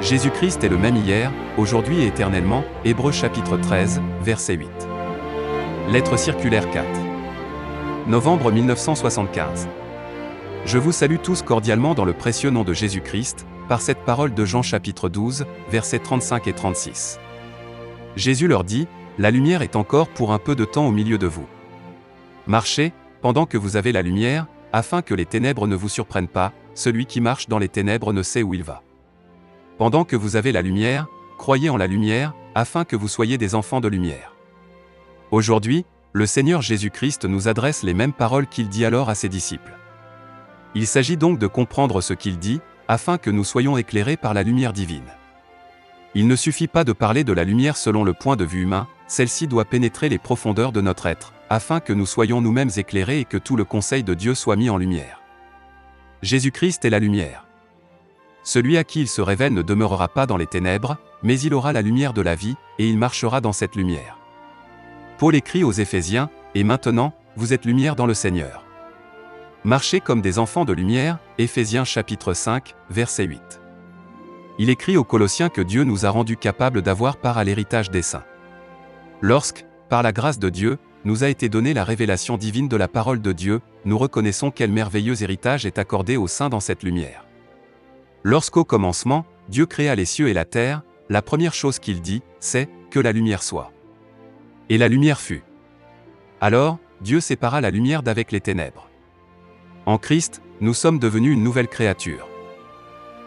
Jésus-Christ est le même hier, aujourd'hui et éternellement, Hébreux chapitre 13, verset 8. Lettre circulaire 4. Novembre 1975. Je vous salue tous cordialement dans le précieux nom de Jésus-Christ, par cette parole de Jean chapitre 12, versets 35 et 36. Jésus leur dit, « La lumière est encore pour un peu de temps au milieu de vous. Marchez, pendant que vous avez la lumière, afin que les ténèbres ne vous surprennent pas, celui qui marche dans les ténèbres ne sait où il va. Pendant que vous avez la lumière, croyez en la lumière, afin que vous soyez des enfants de lumière. » Aujourd'hui, le Seigneur Jésus-Christ nous adresse les mêmes paroles qu'il dit alors à ses disciples. Il s'agit donc de comprendre ce qu'il dit, afin que nous soyons éclairés par la lumière divine. Il ne suffit pas de parler de la lumière selon le point de vue humain, celle-ci doit pénétrer les profondeurs de notre être, afin que nous soyons nous-mêmes éclairés et que tout le conseil de Dieu soit mis en lumière. Jésus-Christ est la lumière. Celui à qui il se révèle ne demeurera pas dans les ténèbres, mais il aura la lumière de la vie, et il marchera dans cette lumière. Paul écrit aux Éphésiens, « Et maintenant, vous êtes lumière dans le Seigneur. » Marchez comme des enfants de lumière, Éphésiens chapitre 5, verset 8. Il écrit aux Colossiens que Dieu nous a rendus capables d'avoir part à l'héritage des saints. Lorsque, par la grâce de Dieu, nous a été donnée la révélation divine de la parole de Dieu, nous reconnaissons quel merveilleux héritage est accordé aux saints dans cette lumière. Lorsqu'au commencement, Dieu créa les cieux et la terre, la première chose qu'il dit, c'est « que la lumière soit ». Et la lumière fut. Alors, Dieu sépara la lumière d'avec les ténèbres. En Christ, nous sommes devenus une nouvelle créature.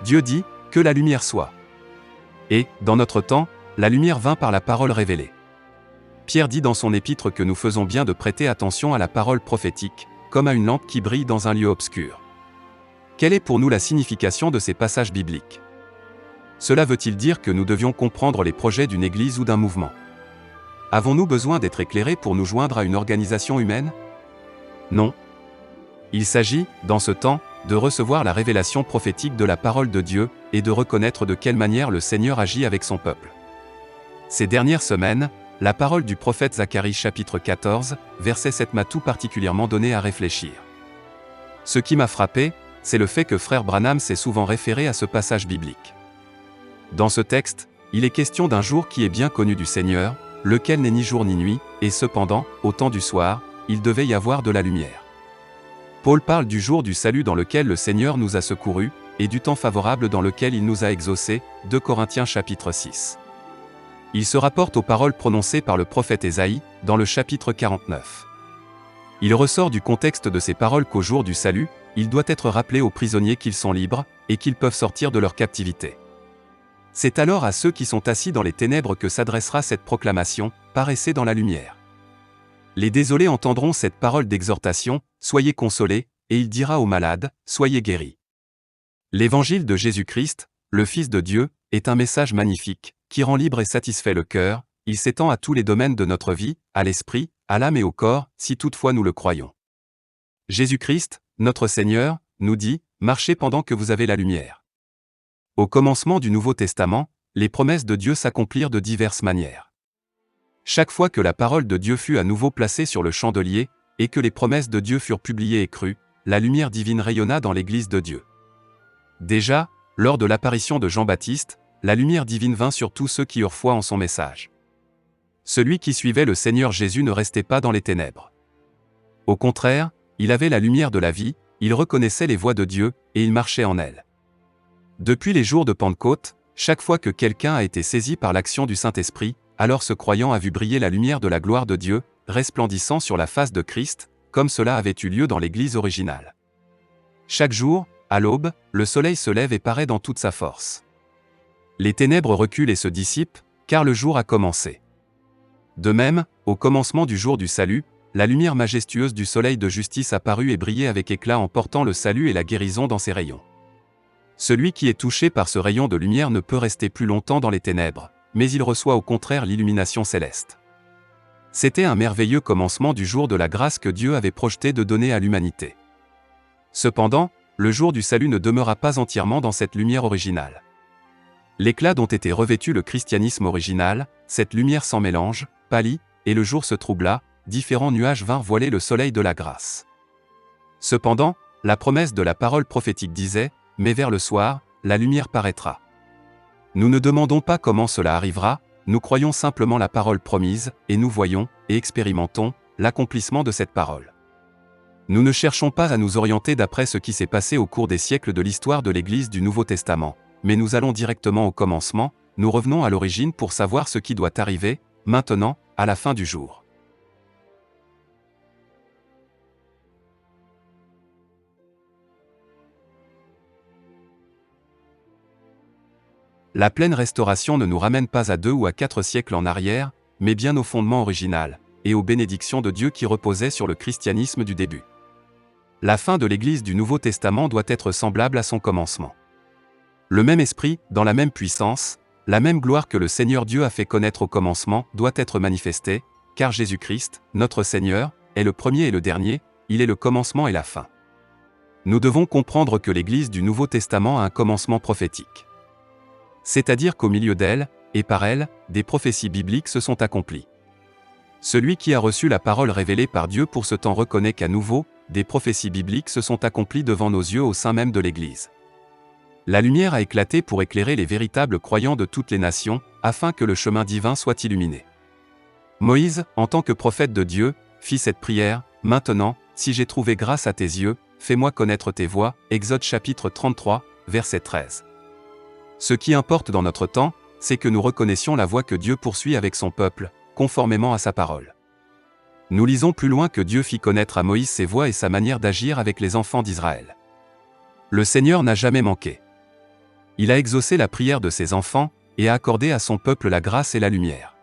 Dieu dit « que la lumière soit ». Et, dans notre temps, la lumière vint par la parole révélée. Pierre dit dans son épître que nous faisons bien de prêter attention à la parole prophétique, comme à une lampe qui brille dans un lieu obscur. Quelle est pour nous la signification de ces passages bibliques? Cela veut-il dire que nous devions comprendre les projets d'une église ou d'un mouvement? Avons-nous besoin d'être éclairés pour nous joindre à une organisation humaine? Non. Il s'agit, dans ce temps, de recevoir la révélation prophétique de la parole de Dieu, et de reconnaître de quelle manière le Seigneur agit avec son peuple. Ces dernières semaines, la parole du prophète Zacharie chapitre 14, verset 7 m'a tout particulièrement donné à réfléchir. Ce qui m'a frappé, c'est le fait que frère Branham s'est souvent référé à ce passage biblique. Dans ce texte, il est question d'un jour qui est bien connu du Seigneur, lequel n'est ni jour ni nuit, et cependant, au temps du soir, il devait y avoir de la lumière. Paul parle du jour du salut dans lequel le Seigneur nous a secourus, et du temps favorable dans lequel il nous a exaucés, 2 Corinthiens chapitre 6. Il se rapporte aux paroles prononcées par le prophète Ésaïe, dans le chapitre 49. Il ressort du contexte de ces paroles qu'au jour du salut, il doit être rappelé aux prisonniers qu'ils sont libres, et qu'ils peuvent sortir de leur captivité. C'est alors à ceux qui sont assis dans les ténèbres que s'adressera cette proclamation, « Paraissez dans la lumière ». Les désolés entendront cette parole d'exhortation, « Soyez consolés », et il dira aux malades, « Soyez guéris ». L'évangile de Jésus-Christ, le Fils de Dieu, est un message magnifique, qui rend libre et satisfait le cœur, il s'étend à tous les domaines de notre vie, à l'esprit, à l'âme et au corps, si toutefois nous le croyons. Jésus-Christ, notre Seigneur, nous dit, « Marchez pendant que vous avez la lumière ». Au commencement du Nouveau Testament, les promesses de Dieu s'accomplirent de diverses manières. Chaque fois que la parole de Dieu fut à nouveau placée sur le chandelier, et que les promesses de Dieu furent publiées et crues, la lumière divine rayonna dans l'Église de Dieu. Déjà, lors de l'apparition de Jean-Baptiste, la lumière divine vint sur tous ceux qui eurent foi en son message. Celui qui suivait le Seigneur Jésus ne restait pas dans les ténèbres. Au contraire, il avait la lumière de la vie, il reconnaissait les voies de Dieu, et il marchait en elles. Depuis les jours de Pentecôte, chaque fois que quelqu'un a été saisi par l'action du Saint-Esprit, alors ce croyant a vu briller la lumière de la gloire de Dieu, resplendissant sur la face de Christ, comme cela avait eu lieu dans l'Église originale. Chaque jour, à l'aube, le soleil se lève et paraît dans toute sa force. Les ténèbres reculent et se dissipent, car le jour a commencé. De même, au commencement du jour du salut, la lumière majestueuse du soleil de justice apparut et brillait avec éclat en portant le salut et la guérison dans ses rayons. Celui qui est touché par ce rayon de lumière ne peut rester plus longtemps dans les ténèbres, mais il reçoit au contraire l'illumination céleste. C'était un merveilleux commencement du jour de la grâce que Dieu avait projeté de donner à l'humanité. Cependant, le jour du salut ne demeura pas entièrement dans cette lumière originale. L'éclat dont était revêtu le christianisme original, cette lumière sans mélange, pâlit, et le jour se troubla, différents nuages vinrent voiler le soleil de la grâce. Cependant, la promesse de la parole prophétique disait, « Mais vers le soir, la lumière paraîtra. » Nous ne demandons pas comment cela arrivera, nous croyons simplement la parole promise, et nous voyons, et expérimentons, l'accomplissement de cette parole. Nous ne cherchons pas à nous orienter d'après ce qui s'est passé au cours des siècles de l'histoire de l'Église du Nouveau Testament, mais nous allons directement au commencement, nous revenons à l'origine pour savoir ce qui doit arriver, maintenant, à la fin du jour. La pleine restauration ne nous ramène pas à 2 ou à 4 siècles en arrière, mais bien au fondement original, et aux bénédictions de Dieu qui reposaient sur le christianisme du début. La fin de l'Église du Nouveau Testament doit être semblable à son commencement. Le même esprit, dans la même puissance, la même gloire que le Seigneur Dieu a fait connaître au commencement doit être manifestée, car Jésus-Christ, notre Seigneur, est le premier et le dernier, il est le commencement et la fin. Nous devons comprendre que l'Église du Nouveau Testament a un commencement prophétique. C'est-à-dire qu'au milieu d'elle, et par elle, des prophéties bibliques se sont accomplies. Celui qui a reçu la parole révélée par Dieu pour ce temps reconnaît qu'à nouveau, des prophéties bibliques se sont accomplies devant nos yeux au sein même de l'Église. La lumière a éclaté pour éclairer les véritables croyants de toutes les nations, afin que le chemin divin soit illuminé. Moïse, en tant que prophète de Dieu, fit cette prière, « Maintenant, si j'ai trouvé grâce à tes yeux, fais-moi connaître tes voies » Exode chapitre 33, verset 13. Ce qui importe dans notre temps, c'est que nous reconnaissions la voie que Dieu poursuit avec son peuple, conformément à sa parole. Nous lisons plus loin que Dieu fit connaître à Moïse ses voies et sa manière d'agir avec les enfants d'Israël. Le Seigneur n'a jamais manqué. Il a exaucé la prière de ses enfants, et a accordé à son peuple la grâce et la lumière.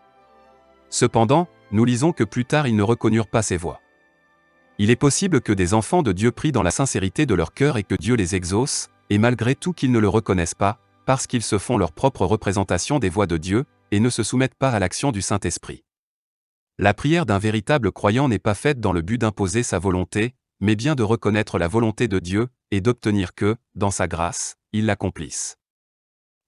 Cependant, nous lisons que plus tard ils ne reconnurent pas ses voies. Il est possible que des enfants de Dieu prient dans la sincérité de leur cœur et que Dieu les exauce, et malgré tout qu'ils ne le reconnaissent pas, parce qu'ils se font leur propre représentation des voies de Dieu, et ne se soumettent pas à l'action du Saint-Esprit. La prière d'un véritable croyant n'est pas faite dans le but d'imposer sa volonté, mais bien de reconnaître la volonté de Dieu, et d'obtenir que, dans sa grâce, il l'accomplisse.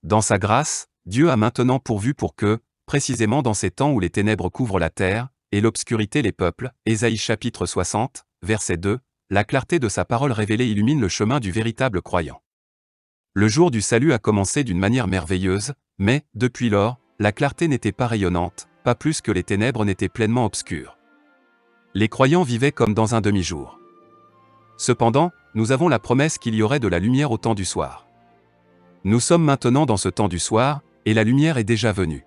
Dans sa grâce, Dieu a maintenant pourvu pour que, précisément dans ces temps où les ténèbres couvrent la terre, et l'obscurité les peuples, Ésaïe chapitre 60, verset 2, la clarté de sa parole révélée illumine le chemin du véritable croyant. Le jour du salut a commencé d'une manière merveilleuse, mais, depuis lors, la clarté n'était pas rayonnante, pas plus que les ténèbres n'étaient pleinement obscures. Les croyants vivaient comme dans un demi-jour. Cependant, nous avons la promesse qu'il y aurait de la lumière au temps du soir. Nous sommes maintenant dans ce temps du soir, et la lumière est déjà venue.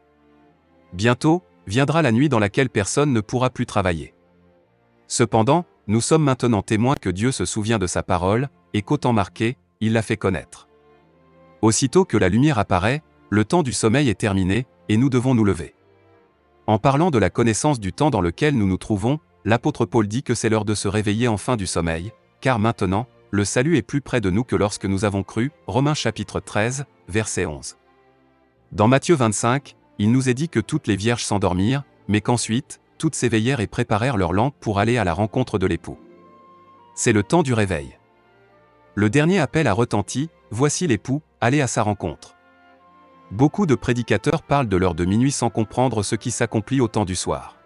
Bientôt, viendra la nuit dans laquelle personne ne pourra plus travailler. Cependant, nous sommes maintenant témoins que Dieu se souvient de sa parole, et qu'au temps marqué, il l'a fait connaître. Aussitôt que la lumière apparaît, le temps du sommeil est terminé, et nous devons nous lever. En parlant de la connaissance du temps dans lequel nous nous trouvons, l'apôtre Paul dit que c'est l'heure de se réveiller enfin du sommeil, car maintenant, le salut est plus près de nous que lorsque nous avons cru, Romains chapitre 13, verset 11. Dans Matthieu 25, il nous est dit que toutes les vierges s'endormirent, mais qu'ensuite, toutes s'éveillèrent et préparèrent leur lampe pour aller à la rencontre de l'époux. C'est le temps du réveil. Le dernier appel a retenti, voici l'époux, allez à sa rencontre. Beaucoup de prédicateurs parlent de l'heure de minuit sans comprendre ce qui s'accomplit au temps du soir.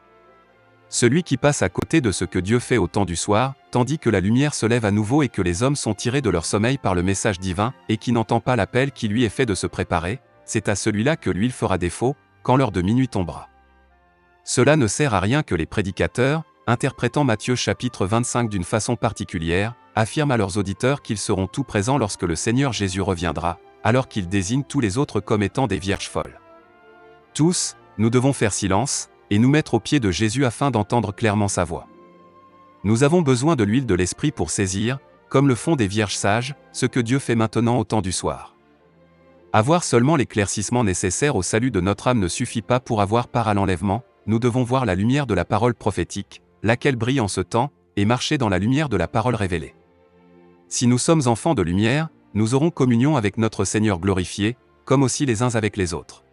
Celui qui passe à côté de ce que Dieu fait au temps du soir, tandis que la lumière se lève à nouveau et que les hommes sont tirés de leur sommeil par le message divin, et qui n'entend pas l'appel qui lui est fait de se préparer, c'est à celui-là que l'huile fera défaut, quand l'heure de minuit tombera. Cela ne sert à rien que les prédicateurs, interprétant Matthieu chapitre 25 d'une façon particulière, affirment à leurs auditeurs qu'ils seront tout présents lorsque le Seigneur Jésus reviendra, alors qu'ils désignent tous les autres comme étant des vierges folles. Tous, nous devons faire silence, et nous mettre aux pieds de Jésus afin d'entendre clairement sa voix. Nous avons besoin de l'huile de l'Esprit pour saisir, comme le font des vierges sages, ce que Dieu fait maintenant au temps du soir. Avoir seulement l'éclaircissement nécessaire au salut de notre âme ne suffit pas pour avoir part à l'enlèvement, nous devons voir la lumière de la parole prophétique, laquelle brille en ce temps, et marcher dans la lumière de la parole révélée. Si nous sommes enfants de lumière, nous aurons communion avec notre Seigneur glorifié, comme aussi les uns avec les autres.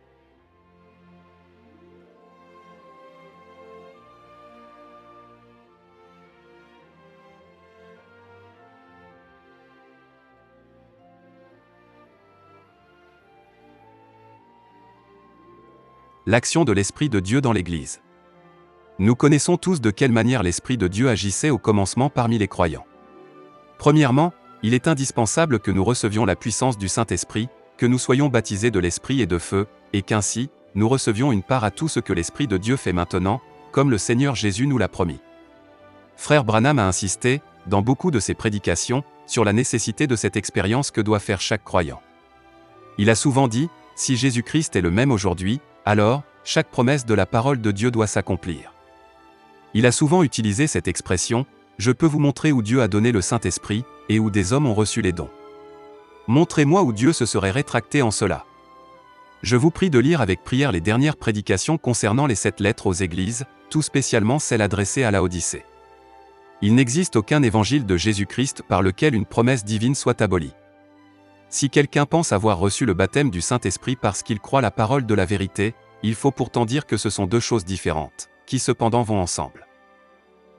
L'action de l'Esprit de Dieu dans l'Église. Nous connaissons tous de quelle manière l'Esprit de Dieu agissait au commencement parmi les croyants. Premièrement, il est indispensable que nous recevions la puissance du Saint-Esprit, que nous soyons baptisés de l'Esprit et de feu, et qu'ainsi, nous recevions une part à tout ce que l'Esprit de Dieu fait maintenant, comme le Seigneur Jésus nous l'a promis. Frère Branham a insisté, dans beaucoup de ses prédications, sur la nécessité de cette expérience que doit faire chaque croyant. Il a souvent dit, si Jésus-Christ est le même aujourd'hui, alors, chaque promesse de la parole de Dieu doit s'accomplir. Il a souvent utilisé cette expression, je peux vous montrer où Dieu a donné le Saint-Esprit, et où des hommes ont reçu les dons. Montrez-moi où Dieu se serait rétracté en cela. Je vous prie de lire avec prière les dernières prédications concernant les 7 lettres aux églises, tout spécialement celle adressée à Laodicée. Il n'existe aucun évangile de Jésus-Christ par lequel une promesse divine soit abolie. Si quelqu'un pense avoir reçu le baptême du Saint-Esprit parce qu'il croit la parole de la vérité, il faut pourtant dire que ce sont 2 choses différentes, qui cependant vont ensemble.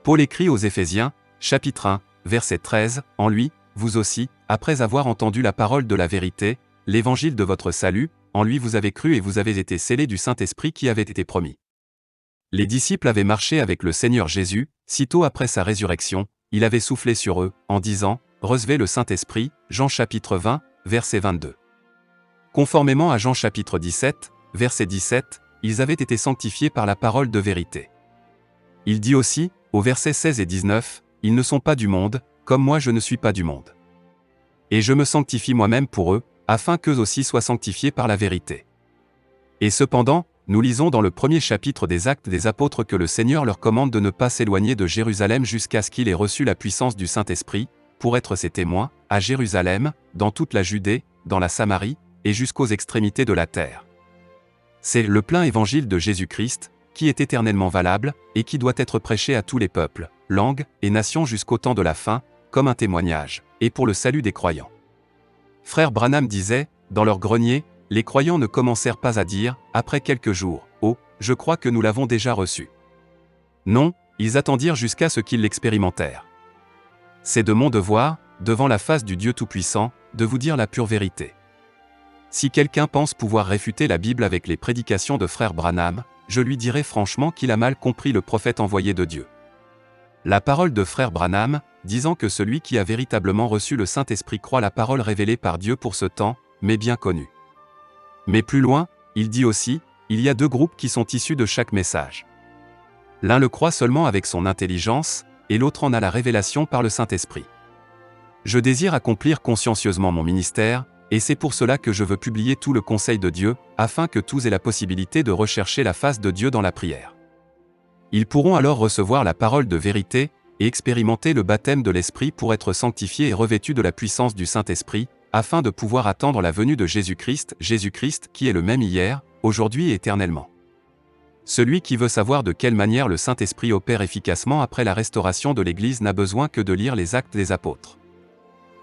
Paul écrit aux Éphésiens, chapitre 1, verset 13, « En lui, vous aussi, après avoir entendu la parole de la vérité, l'évangile de votre salut, en lui vous avez cru et vous avez été scellés du Saint-Esprit qui avait été promis. » Les disciples avaient marché avec le Seigneur Jésus, sitôt après sa résurrection, il avait soufflé sur eux, en disant, « Recevez le Saint-Esprit » Jean chapitre 20, verset 22. Conformément à Jean chapitre 17, verset 17, ils avaient été sanctifiés par la parole de vérité. Il dit aussi, au verset 16 et 19, « Ils ne sont pas du monde, comme moi je ne suis pas du monde. Et je me sanctifie moi-même pour eux, afin qu'eux aussi soient sanctifiés par la vérité. » Et cependant, nous lisons dans le premier chapitre des Actes des Apôtres que le Seigneur leur commande de ne pas s'éloigner de Jérusalem jusqu'à ce qu'il ait reçu la puissance du Saint-Esprit, pour être ses témoins, à Jérusalem, dans toute la Judée, dans la Samarie, et jusqu'aux extrémités de la terre. C'est le plein évangile de Jésus-Christ, qui est éternellement valable, et qui doit être prêché à tous les peuples, langues et nations jusqu'au temps de la fin, comme un témoignage, et pour le salut des croyants. Frère Branham disait, dans leur grenier, les croyants ne commencèrent pas à dire, après quelques jours, « Oh, je crois que nous l'avons déjà reçu. » Non, ils attendirent jusqu'à ce qu'ils l'expérimentèrent. C'est de mon devoir, devant la face du Dieu Tout-Puissant, de vous dire la pure vérité. Si quelqu'un pense pouvoir réfuter la Bible avec les prédications de frère Branham, je lui dirai franchement qu'il a mal compris le prophète envoyé de Dieu. La parole de frère Branham, disant que celui qui a véritablement reçu le Saint-Esprit croit la parole révélée par Dieu pour ce temps, mais bien connue. Mais plus loin, il dit aussi, il y a 2 groupes qui sont issus de chaque message. L'un le croit seulement avec son intelligence, et l'autre en a la révélation par le Saint-Esprit. Je désire accomplir consciencieusement mon ministère, et c'est pour cela que je veux publier tout le conseil de Dieu, afin que tous aient la possibilité de rechercher la face de Dieu dans la prière. Ils pourront alors recevoir la parole de vérité, et expérimenter le baptême de l'Esprit pour être sanctifiés et revêtus de la puissance du Saint-Esprit, afin de pouvoir attendre la venue de Jésus-Christ qui est le même hier, aujourd'hui et éternellement. Celui qui veut savoir de quelle manière le Saint-Esprit opère efficacement après la restauration de l'Église n'a besoin que de lire les Actes des Apôtres.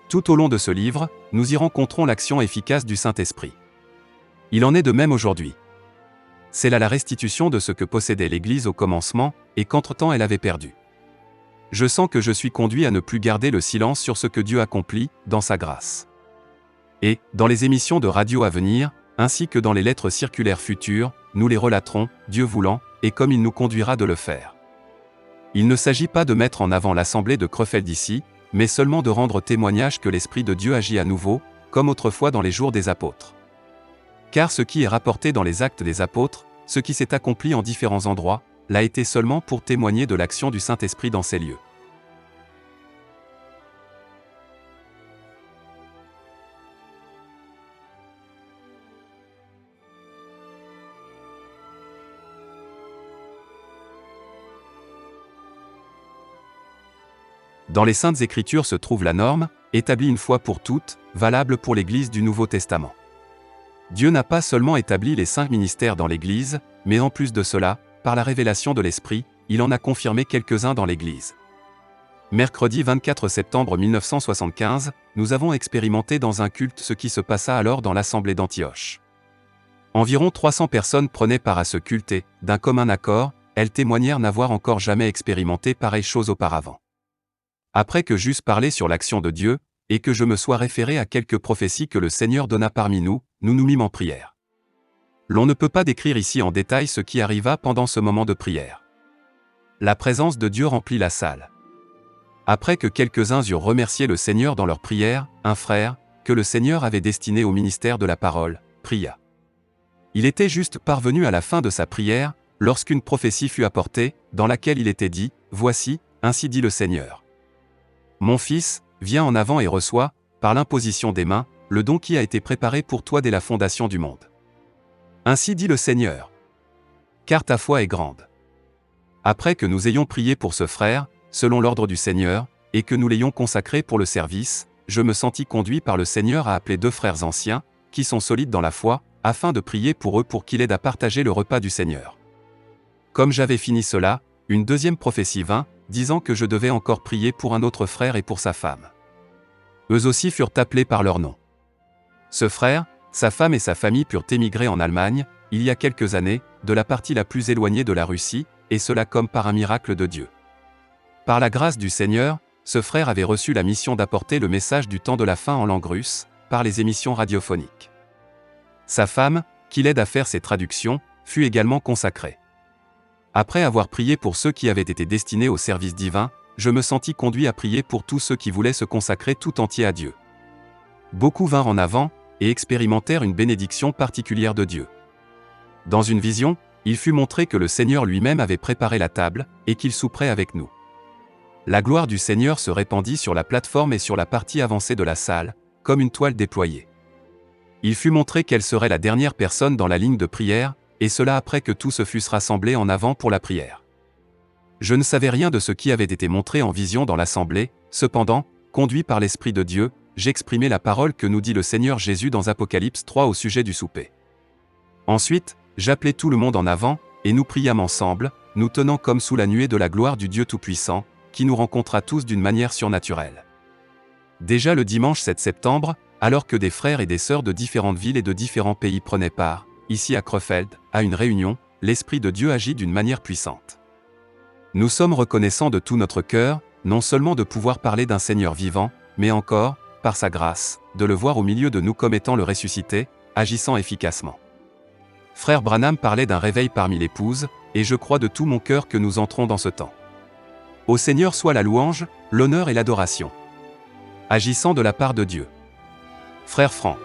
Tout au long de ce livre, nous y rencontrons l'action efficace du Saint-Esprit. Il en est de même aujourd'hui. C'est là la restitution de ce que possédait l'Église au commencement, et qu'entre-temps elle avait perdu. Je sens que je suis conduit à ne plus garder le silence sur ce que Dieu accomplit, dans sa grâce. Et, dans les émissions de radio à venir, ainsi que dans les lettres circulaires futures, nous les relaterons, Dieu voulant, et comme il nous conduira de le faire. Il ne s'agit pas de mettre en avant l'assemblée de Krefeld ici, mais seulement de rendre témoignage que l'Esprit de Dieu agit à nouveau, comme autrefois dans les jours des apôtres. Car ce qui est rapporté dans les Actes des Apôtres, ce qui s'est accompli en différents endroits, l'a été seulement pour témoigner de l'action du Saint-Esprit dans ces lieux. Dans les Saintes Écritures se trouve la norme, établie une fois pour toutes, valable pour l'Église du Nouveau Testament. Dieu n'a pas seulement établi les 5 ministères dans l'Église, mais en plus de cela, par la révélation de l'Esprit, il en a confirmé quelques-uns dans l'Église. Mercredi 24 septembre 1975, nous avons expérimenté dans un culte ce qui se passa alors dans l'Assemblée d'Antioche. Environ 300 personnes prenaient part à ce culte et, d'un commun accord, elles témoignèrent n'avoir encore jamais expérimenté pareille chose auparavant. Après que j'eusse parlé sur l'action de Dieu, et que je me sois référé à quelques prophéties que le Seigneur donna parmi nous, nous nous mîmes en prière. L'on ne peut pas décrire ici en détail ce qui arriva pendant ce moment de prière. La présence de Dieu remplit la salle. Après que quelques-uns eurent remercié le Seigneur dans leur prière, un frère, que le Seigneur avait destiné au ministère de la parole, pria. Il était juste parvenu à la fin de sa prière, lorsqu'une prophétie fut apportée, dans laquelle il était dit, « Voici, ainsi dit le Seigneur. Mon fils, viens en avant et reçois, par l'imposition des mains, le don qui a été préparé pour toi dès la fondation du monde. Ainsi dit le Seigneur. Car ta foi est grande. » Après que nous ayons prié pour ce frère, selon l'ordre du Seigneur, et que nous l'ayons consacré pour le service, je me sentis conduit par le Seigneur à appeler 2 frères anciens, qui sont solides dans la foi, afin de prier pour eux pour qu'il aide à partager le repas du Seigneur. Comme j'avais fini cela, une deuxième prophétie vint, disant que je devais encore prier pour un autre frère et pour sa femme. Eux aussi furent appelés par leur nom. Ce frère, sa femme et sa famille purent émigrer en Allemagne, il y a quelques années, de la partie la plus éloignée de la Russie, et cela comme par un miracle de Dieu. Par la grâce du Seigneur, ce frère avait reçu la mission d'apporter le message du temps de la fin en langue russe, par les émissions radiophoniques. Sa femme, qui l'aide à faire ses traductions, fut également consacrée. Après avoir prié pour ceux qui avaient été destinés au service divin, je me sentis conduit à prier pour tous ceux qui voulaient se consacrer tout entier à Dieu. Beaucoup vinrent en avant, et expérimentèrent une bénédiction particulière de Dieu. Dans une vision, il fut montré que le Seigneur lui-même avait préparé la table, et qu'il souperait avec nous. La gloire du Seigneur se répandit sur la plateforme et sur la partie avancée de la salle, comme une toile déployée. Il fut montré quelle serait la dernière personne dans la ligne de prière, et cela après que tous se fussent rassemblés en avant pour la prière. Je ne savais rien de ce qui avait été montré en vision dans l'assemblée, cependant, conduit par l'Esprit de Dieu, j'exprimai la parole que nous dit le Seigneur Jésus dans Apocalypse 3 au sujet du souper. Ensuite, j'appelai tout le monde en avant, et nous priâmes ensemble, nous tenant comme sous la nuée de la gloire du Dieu Tout-Puissant, qui nous rencontra tous d'une manière surnaturelle. Déjà le dimanche 7 septembre, alors que des frères et des sœurs de différentes villes et de différents pays prenaient part, ici à Krefeld, à une réunion, l'Esprit de Dieu agit d'une manière puissante. Nous sommes reconnaissants de tout notre cœur, non seulement de pouvoir parler d'un Seigneur vivant, mais encore, par sa grâce, de le voir au milieu de nous comme étant le ressuscité, agissant efficacement. Frère Branham parlait d'un réveil parmi l'Épouse, et je crois de tout mon cœur que nous entrons dans ce temps. Au Seigneur soit la louange, l'honneur et l'adoration. Agissant de la part de Dieu. Frère Franck.